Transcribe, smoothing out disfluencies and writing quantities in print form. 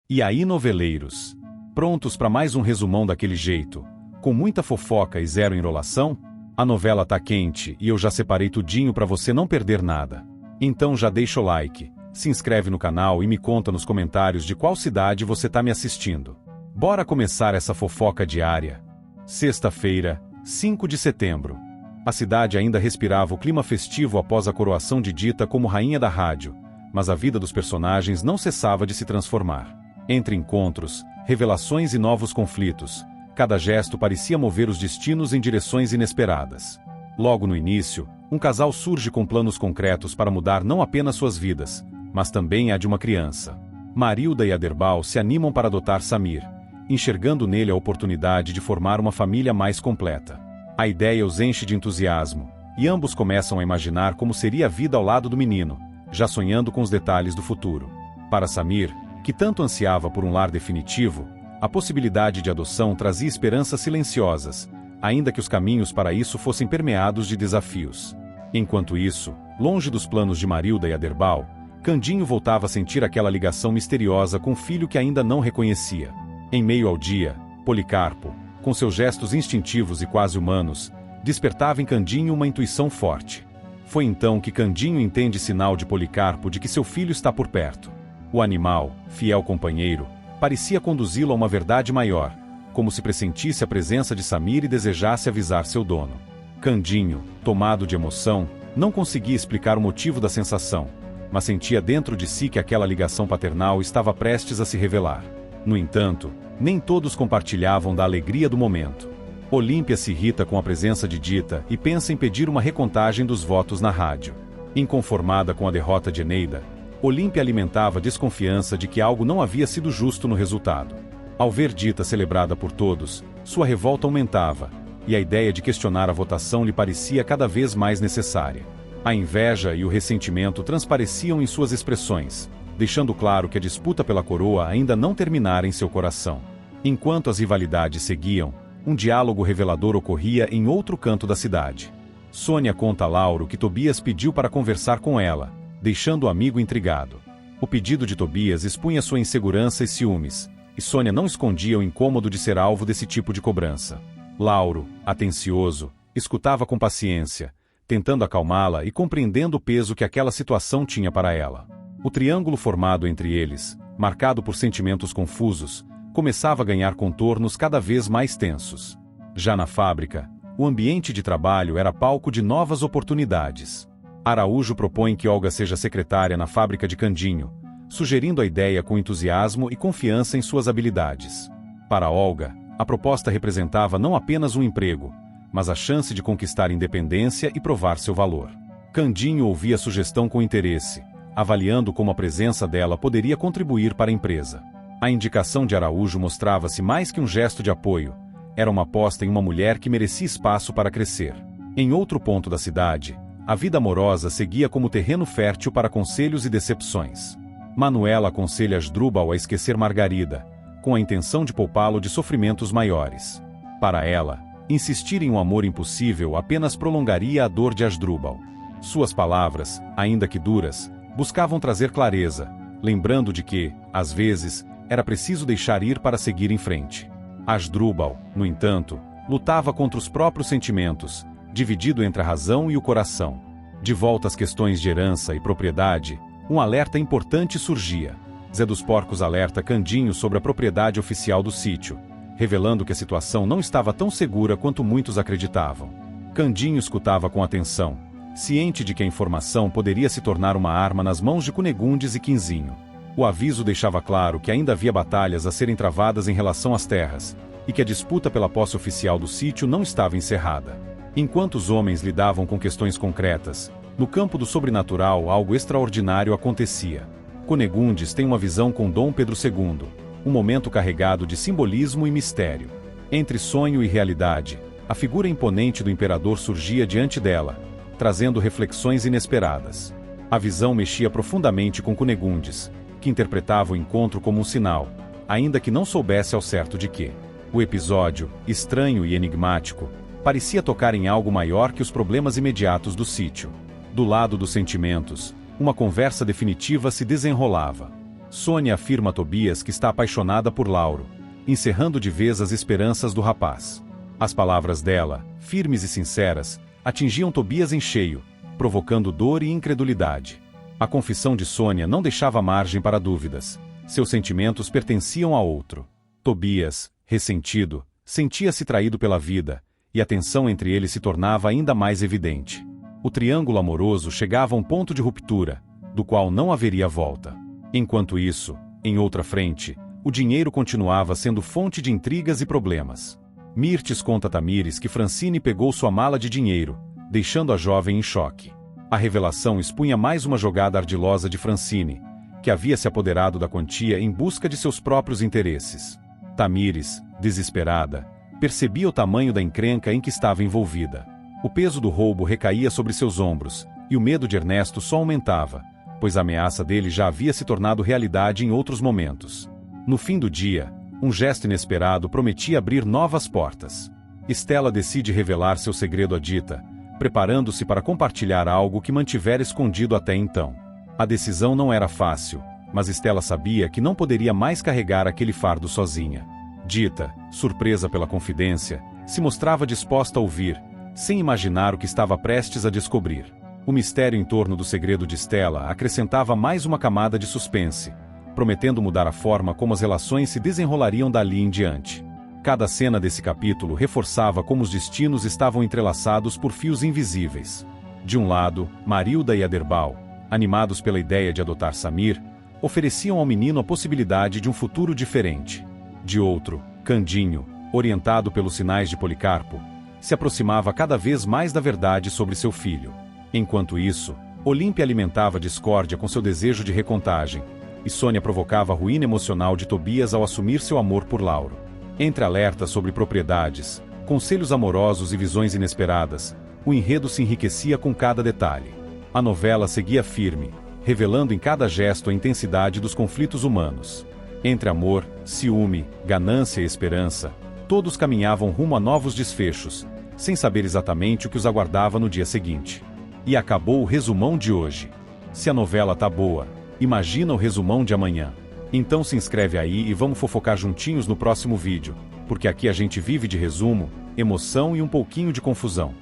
E aí, noveleiros? Prontos para mais um resumão daquele jeito? Com muita fofoca e zero enrolação? A novela tá quente e eu já separei tudinho para você não perder nada. Então já deixa o like, se inscreve no canal e me conta nos comentários de qual cidade você tá me assistindo. Bora começar essa fofoca diária. Sexta-feira, 5 de setembro. A cidade ainda respirava o clima festivo após a coroação de Dita como rainha da rádio, mas a vida dos personagens não cessava de se transformar. Entre encontros, revelações e novos conflitos, cada gesto parecia mover os destinos em direções inesperadas. Logo no início, um casal surge com planos concretos para mudar não apenas suas vidas, mas também a de uma criança. Marilda e Aderbal se animam para adotar Samir, enxergando nele a oportunidade de formar uma família mais completa. A ideia os enche de entusiasmo, e ambos começam a imaginar como seria a vida ao lado do menino, já sonhando com os detalhes do futuro. Para Samir, que tanto ansiava por um lar definitivo, a possibilidade de adoção trazia esperanças silenciosas, ainda que os caminhos para isso fossem permeados de desafios. Enquanto isso, longe dos planos de Marilda e Aderbal, Candinho voltava a sentir aquela ligação misteriosa com o filho que ainda não reconhecia. Em meio ao dia, Policarpo, com seus gestos instintivos e quase humanos, despertava em Candinho uma intuição forte. Foi então que Candinho entende sinal de Policarpo de que seu filho está por perto. O animal, fiel companheiro, parecia conduzi-lo a uma verdade maior, como se pressentisse a presença de Samir e desejasse avisar seu dono. Candinho, tomado de emoção, não conseguia explicar o motivo da sensação, mas sentia dentro de si que aquela ligação paternal estava prestes a se revelar. No entanto, nem todos compartilhavam da alegria do momento. Olímpia se irrita com a presença de Dita e pensa em pedir uma recontagem dos votos na rádio. Inconformada com a derrota de Eneida, Olímpia alimentava a desconfiança de que algo não havia sido justo no resultado. Ao ver Dita celebrada por todos, sua revolta aumentava, e a ideia de questionar a votação lhe parecia cada vez mais necessária. A inveja e o ressentimento transpareciam em suas expressões, deixando claro que a disputa pela coroa ainda não terminara em seu coração. Enquanto as rivalidades seguiam, um diálogo revelador ocorria em outro canto da cidade. Sônia conta a Lauro que Tobias pediu para conversar com ela, deixando o amigo intrigado. O pedido de Tobias expunha sua insegurança e ciúmes, e Sônia não escondia o incômodo de ser alvo desse tipo de cobrança. Lauro, atencioso, escutava com paciência, tentando acalmá-la e compreendendo o peso que aquela situação tinha para ela. O triângulo formado entre eles, marcado por sentimentos confusos, começava a ganhar contornos cada vez mais tensos. Já na fábrica, o ambiente de trabalho era palco de novas oportunidades. Araújo propõe que Olga seja secretária na fábrica de Candinho, sugerindo a ideia com entusiasmo e confiança em suas habilidades. Para Olga, a proposta representava não apenas um emprego, mas a chance de conquistar independência e provar seu valor. Candinho ouvia a sugestão com interesse, avaliando como a presença dela poderia contribuir para a empresa. A indicação de Araújo mostrava-se mais que um gesto de apoio, era uma aposta em uma mulher que merecia espaço para crescer. Em outro ponto da cidade, a vida amorosa seguia como terreno fértil para conselhos e decepções. Manuela aconselha Asdrúbal a esquecer Margarida, com a intenção de poupá-lo de sofrimentos maiores. Para ela, insistir em um amor impossível apenas prolongaria a dor de Asdrúbal. Suas palavras, ainda que duras, buscavam trazer clareza, lembrando de que, às vezes, era preciso deixar ir para seguir em frente. Asdrúbal, no entanto, lutava contra os próprios sentimentos, dividido entre a razão e o coração. De volta às questões de herança e propriedade, um alerta importante surgia. Zé dos Porcos alerta Candinho sobre a propriedade oficial do sítio, revelando que a situação não estava tão segura quanto muitos acreditavam. Candinho escutava com atenção, ciente de que a informação poderia se tornar uma arma nas mãos de Cunegundes e Quinzinho. O aviso deixava claro que ainda havia batalhas a serem travadas em relação às terras, e que a disputa pela posse oficial do sítio não estava encerrada. Enquanto os homens lidavam com questões concretas, no campo do sobrenatural algo extraordinário acontecia. Cunegundes tem uma visão com Dom Pedro II, um momento carregado de simbolismo e mistério. Entre sonho e realidade, a figura imponente do imperador surgia diante dela, trazendo reflexões inesperadas. A visão mexia profundamente com Cunegundes, que interpretava o encontro como um sinal, ainda que não soubesse ao certo de quê. O episódio, estranho e enigmático, parecia tocar em algo maior que os problemas imediatos do sítio. Do lado dos sentimentos, uma conversa definitiva se desenrolava. Sônia afirma a Tobias que está apaixonada por Lauro, encerrando de vez as esperanças do rapaz. As palavras dela, firmes e sinceras, atingiam Tobias em cheio, provocando dor e incredulidade. A confissão de Sônia não deixava margem para dúvidas. Seus sentimentos pertenciam a outro. Tobias, ressentido, sentia-se traído pela vida, e a tensão entre eles se tornava ainda mais evidente. O triângulo amoroso chegava a um ponto de ruptura, do qual não haveria volta. Enquanto isso, em outra frente, o dinheiro continuava sendo fonte de intrigas e problemas. Mirtes conta a Tamires que Francine pegou sua mala de dinheiro, deixando a jovem em choque. A revelação expunha mais uma jogada ardilosa de Francine, que havia se apoderado da quantia em busca de seus próprios interesses. Tamires, desesperada, percebia o tamanho da encrenca em que estava envolvida. O peso do roubo recaía sobre seus ombros, e o medo de Ernesto só aumentava, pois a ameaça dele já havia se tornado realidade em outros momentos. No fim do dia, um gesto inesperado prometia abrir novas portas. Estela decide revelar seu segredo a Dita, preparando-se para compartilhar algo que mantivera escondido até então. A decisão não era fácil, mas Estela sabia que não poderia mais carregar aquele fardo sozinha. Dita, surpresa pela confidência, se mostrava disposta a ouvir, sem imaginar o que estava prestes a descobrir. O mistério em torno do segredo de Estela acrescentava mais uma camada de suspense, prometendo mudar a forma como as relações se desenrolariam dali em diante. Cada cena desse capítulo reforçava como os destinos estavam entrelaçados por fios invisíveis. De um lado, Marilda e Aderbal, animados pela ideia de adotar Samir, ofereciam ao menino a possibilidade de um futuro diferente. De outro, Candinho, orientado pelos sinais de Policarpo, se aproximava cada vez mais da verdade sobre seu filho. Enquanto isso, Olímpia alimentava discórdia com seu desejo de recontagem, e Sônia provocava a ruína emocional de Tobias ao assumir seu amor por Lauro. Entre alertas sobre propriedades, conselhos amorosos e visões inesperadas, o enredo se enriquecia com cada detalhe. A novela seguia firme, revelando em cada gesto a intensidade dos conflitos humanos. Entre amor, ciúme, ganância e esperança, todos caminhavam rumo a novos desfechos, sem saber exatamente o que os aguardava no dia seguinte. E acabou o resumão de hoje. Se a novela tá boa, imagina o resumão de amanhã. Então se inscreve aí e vamos fofocar juntinhos no próximo vídeo, porque aqui a gente vive de resumo, emoção e um pouquinho de confusão.